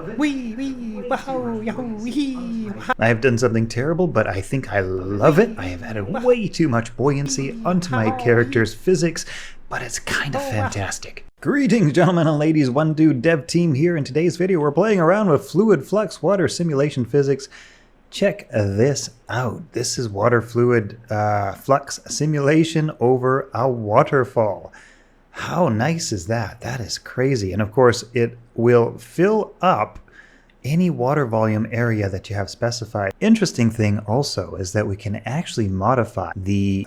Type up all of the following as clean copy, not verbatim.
Wee, wee, wow, yahoo, wee, wow. I have done something terrible, but I think I love it. I have added way too much buoyancy onto my character's physics, but it's kind of fantastic. Greetings, gentlemen and ladies, One Dude Dev Team here. In today's video, we're playing around with fluid flux water simulation physics. Check this out. This is water fluid flux simulation over a waterfall. How nice is that? That is crazy. And of course, it will fill up any water volume area that you have specified. Interesting thing also is that we can actually modify the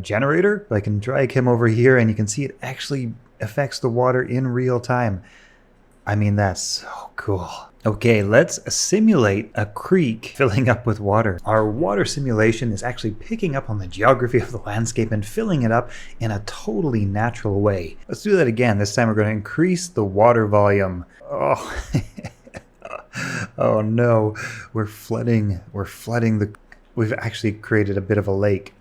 generator. I can drag him over here and you can see it actually affects the water in real time. I mean, that's so cool. Okay, let's simulate a creek filling up with water. Our water simulation is actually picking up on the geography of the landscape and filling it up in a totally natural way. Let's do that again. This time we're going to increase the water volume. Oh, oh no, we're flooding the... We've actually created a bit of a lake.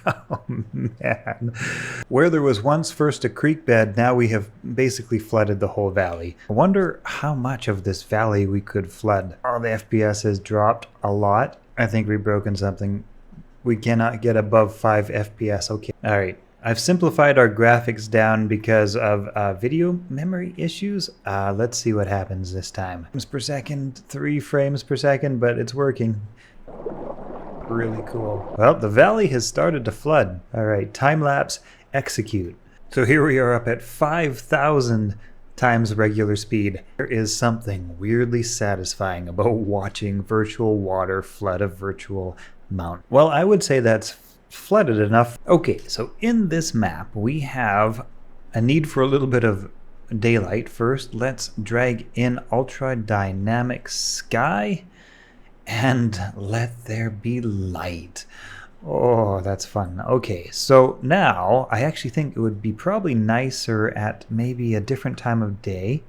Oh man. Where there was once first a creek bed, now we have basically flooded the whole valley. I wonder how much of this valley we could flood. Oh, the FPS has dropped a lot. I think we've broken something. We cannot get above 5 FPS. Okay. All right. I've simplified our graphics down because of video memory issues. Let's see what happens this time. Frames per second, 3 frames per second, but it's working. Really cool. Well, the valley has started to flood. All right, time lapse, execute. So here we are up at 5,000 times regular speed. There is something weirdly satisfying about watching virtual water flood a virtual mountain. Well, I would say that's flooded enough. Okay, so in this map, we have a need for a little bit of daylight. First, let's drag in ultra dynamic sky. And let there be light. Oh, that's fun. Okay, so now I actually think it would be probably nicer at maybe a different time of day.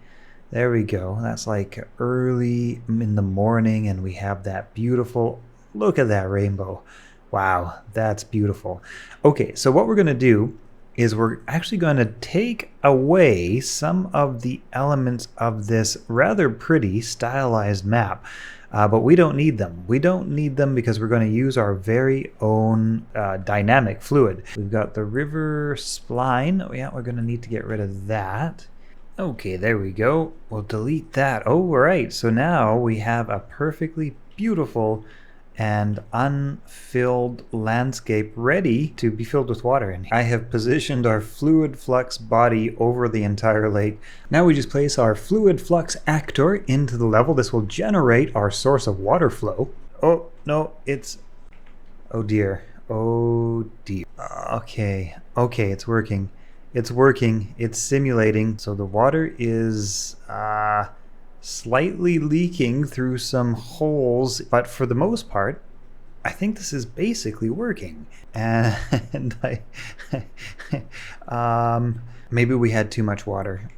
There we go. That's like early in the morning and we have that beautiful, look at that rainbow. Wow, that's beautiful. Okay, so what we're going to do is we're actually going to take away some of the elements of this rather pretty stylized map. But we don't need them. We don't need them because we're going to use our very own dynamic fluid. We've got the river spline. Yeah, we're going to need to get rid of that. Okay, there we go. We'll delete that. Oh, right. So now we have a perfectly beautiful and unfilled landscape ready to be filled with water. And I have positioned our fluid flux body over the entire lake. Now we just place our fluid flux actor into the level. This will generate our source of water flow. Oh no, it's, oh dear, oh dear. Okay, it's working. It's simulating. So the water is slightly leaking through some holes, but for the most part, I think this is basically working. And maybe we had too much water.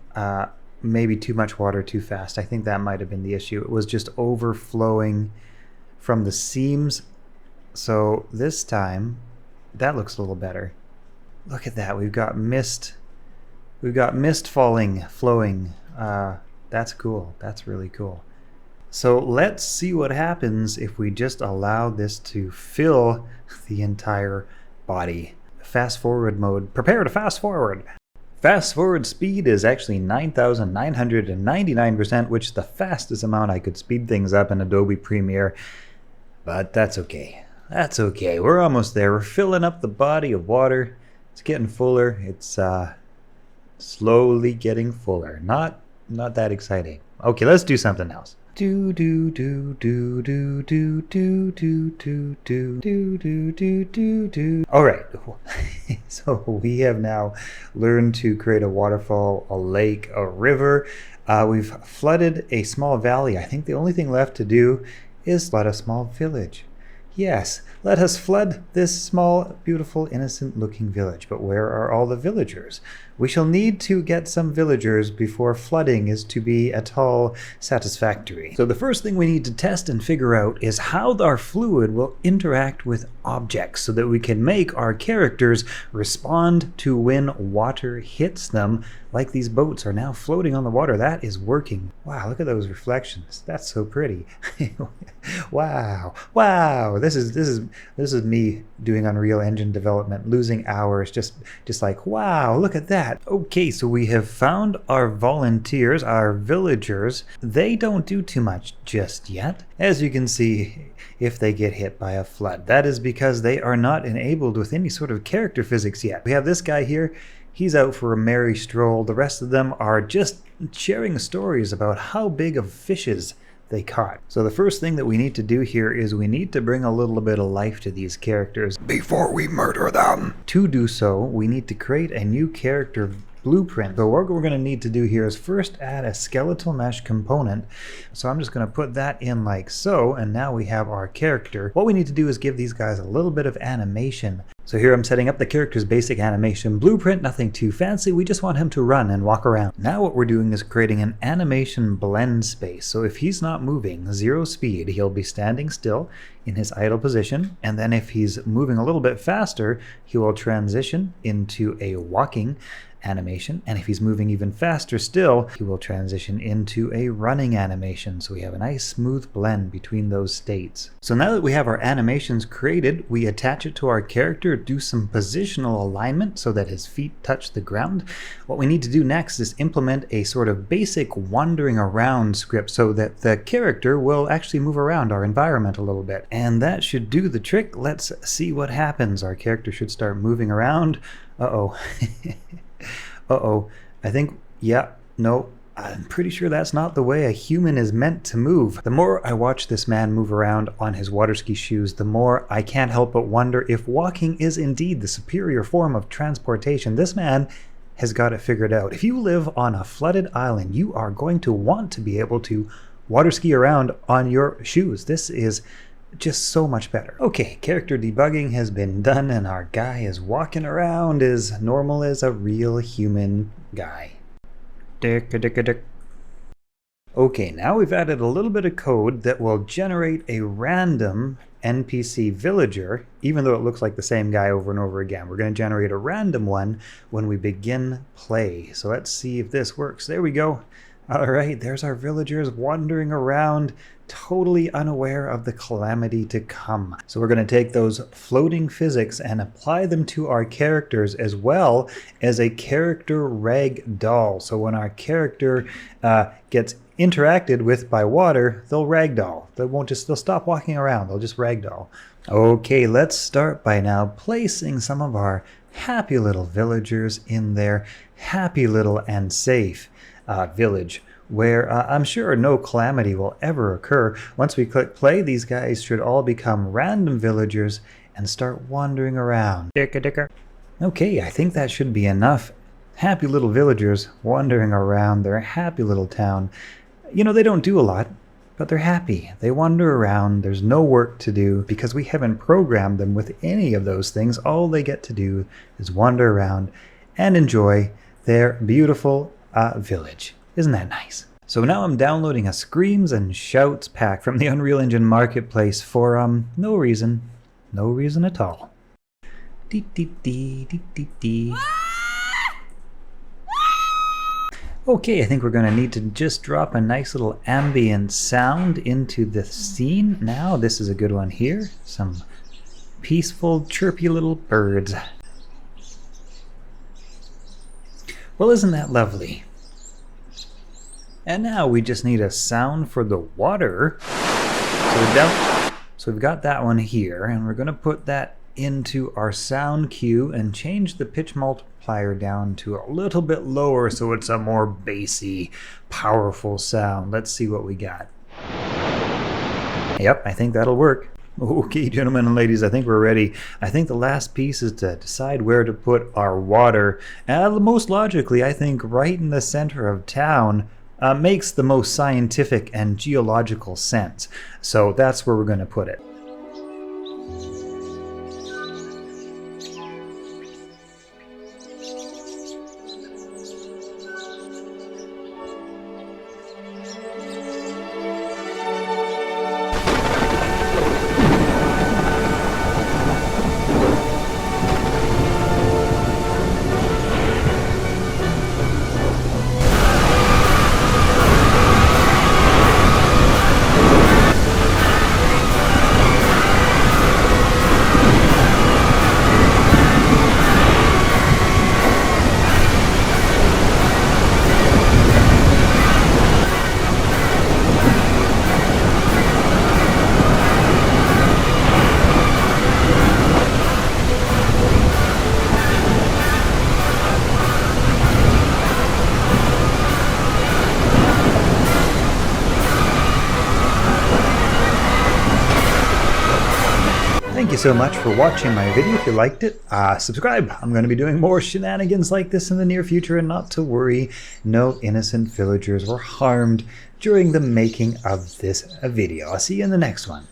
Maybe too much water too fast. I think that might have been the issue. It was just overflowing from the seams. So this time, that looks a little better. Look at that. We've got mist. We've got mist flowing. That's cool. That's really cool. So let's see what happens if we just allow this to fill the entire body. Fast forward mode. Prepare to fast forward. Fast forward speed is actually 9,999%, which is the fastest amount I could speed things up in Adobe Premiere. But that's okay. That's okay. We're almost there. We're filling up the body of water. It's getting fuller. It's slowly getting fuller. Not that exciting. Okay, let's do something else. Do do do do do do do do do do do do do do. All right. So we have now learned to create a waterfall, a lake, a river. We've flooded a small valley. I think the only thing left to do is flood a small village. Yes, let us flood this small, beautiful, innocent-looking village. But where are all the villagers? We shall need to get some villagers before flooding is to be at all satisfactory. So the first thing we need to test and figure out is how our fluid will interact with objects so that we can make our characters respond to when water hits them, like these boats are now floating on the water. That is working. Wow, look at those reflections. That's so pretty. Wow. This is me doing Unreal Engine development, losing hours, just like, wow, look at that. Okay, so we have found our volunteers, our villagers. They don't do too much just yet. As you can see, if they get hit by a flood, that is because they are not enabled with any sort of character physics yet. We have this guy here. He's out for a merry stroll. The rest of them are just sharing stories about how big of fishes they caught. So the first thing that we need to do here is we need to bring a little bit of life to these characters before we murder them. To do so, we need to create a new character blueprint. So what we're going to need to do here is first add a skeletal mesh component. So I'm just going to put that in like so, and now we have our character. What we need to do is give these guys a little bit of animation. So here I'm setting up the character's basic animation blueprint, nothing too fancy, we just want him to run and walk around. Now what we're doing is creating an animation blend space. So if he's not moving, 0 speed, he'll be standing still in his idle position, and then if he's moving a little bit faster, he will transition into a walking animation, and if he's moving even faster still, he will transition into a running animation. So we have a nice smooth blend between those states. So now that we have our animations created, we attach it to our character, do some positional alignment so that his feet touch the ground. What we need to do next is implement a sort of basic wandering around script so that the character will actually move around our environment a little bit. And that should do the trick. Let's see what happens. Our character should start moving around. Uh-oh. Uh-oh. I think, yeah, no, I'm pretty sure that's not the way a human is meant to move. The more I watch this man move around on his water ski shoes, the more I can't help but wonder if walking is indeed the superior form of transportation. This man has got it figured out. If you live on a flooded island, you are going to want to be able to water ski around on your shoes. This is just so much better. Okay, character debugging has been done and our guy is walking around as normal as a real human guy. Okay, now we've added a little bit of code that will generate a random NPC villager, even though it looks like the same guy over and over again. We're going to generate a random one when we begin play. So let's see if this works. There we go. All right, there's our villagers wandering around, totally unaware of the calamity to come. So we're going to take those floating physics and apply them to our characters as well as a character rag doll. So when our character gets interacted with by water, they'll ragdoll. They'll stop walking around. They'll just ragdoll. Okay, let's start by now placing some of our happy little villagers in their happy little and safe village, where I'm sure no calamity will ever occur. Once we click play, these guys should all become random villagers and start wandering around. Okay, I think that should be enough. Happy little villagers wandering around their happy little town. You know, they don't do a lot, but they're happy. They wander around. There's no work to do because we haven't programmed them with any of those things. All they get to do is wander around and enjoy their beautiful village. Isn't that nice? So now I'm downloading a Screams and Shouts pack from the Unreal Engine Marketplace for no reason. No reason at all. Okay, I think we're going to need to just drop a nice little ambient sound into the scene now. This is a good one here. Some peaceful, chirpy little birds. Well, isn't that lovely? And now we just need a sound for the water. So we've got that one here, and we're going to put that into our sound cue and change the pitch multiplier down to a little bit lower so it's a more bassy, powerful sound. Let's see what we got. Yep, I think that'll work. Okay, gentlemen and ladies, I think we're ready. I think the last piece is to decide where to put our water. And most logically, I think right in the center of town makes the most scientific and geological sense. So that's where we're going to put it. so much for watching my video. If you liked it, subscribe. I'm going to be doing more shenanigans like this in the near future, and not to worry, no innocent villagers were harmed during the making of this video. I'll see you in the next one.